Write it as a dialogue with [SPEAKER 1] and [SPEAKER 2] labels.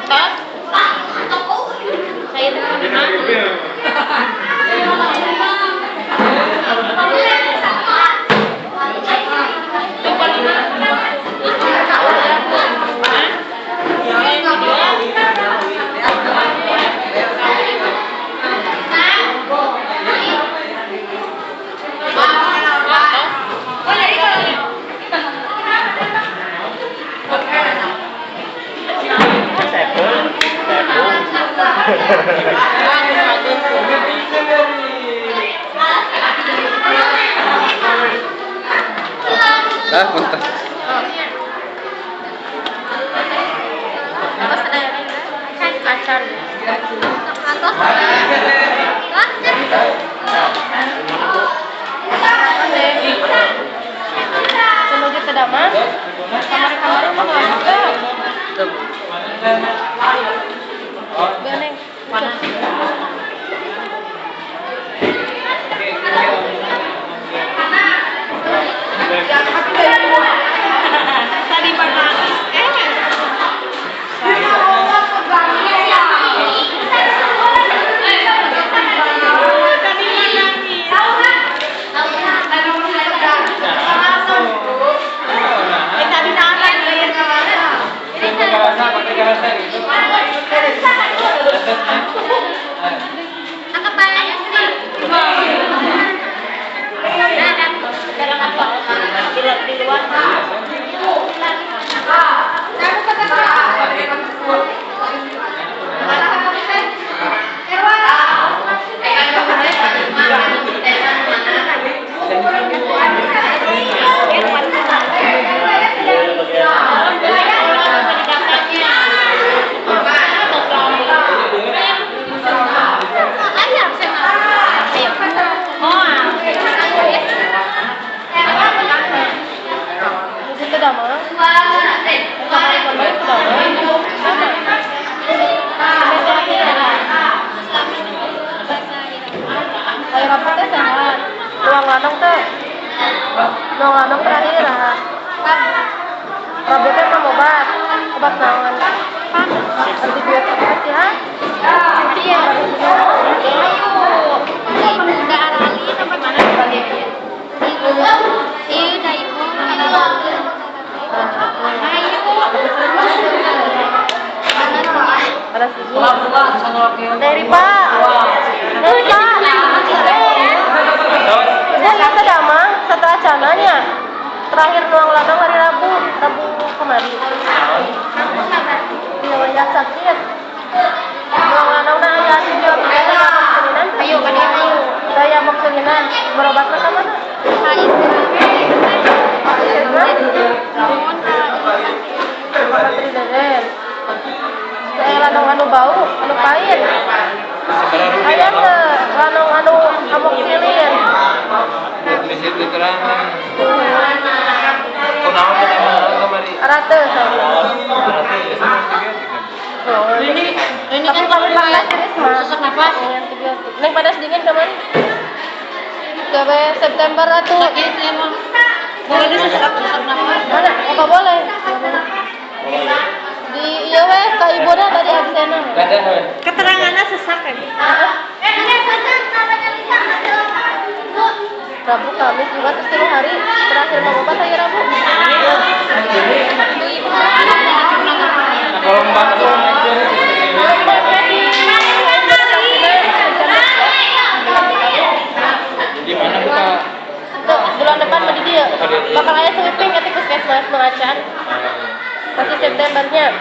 [SPEAKER 1] Punta.
[SPEAKER 2] Terus ada yang lain kan acar. Menuju ke Damas. Kamar-kamar rumah nggak ada. Beneng. Tadi menangis. Ruang lanang terakhir rambutnya mau obat naon antibiotik ya iya udah arali tempat mana dari Pak setelah acananya terakhir nuang lanang hari Rabu kemarin dia sakit nuang lanang nah ya antibiotik ayo kan saya maksudnya berobatnya ke mana saya lanang anu bau anu pahit ayah ke lanang anu amoxicillin
[SPEAKER 1] Disitu terangan. Kunaon kita kemari.
[SPEAKER 2] Rata ini kan paling serius mah. Sesak napas. Neng panas dingin kemana? Sampai September atuh. Sakit emang. Boleh sesak napas. Mana? Apa boleh? Di iya weh ka ibuna tadi absenan. Keterangannya sesak kan. Rabu Kamis juga terus 3 hari terakhir mau obat saya Rabu.
[SPEAKER 1] Kalau mbak di mana buka?
[SPEAKER 2] Bulan depan di dia. Bakal aya sweeping ke puskesmas mengacan. Masih Septembernya.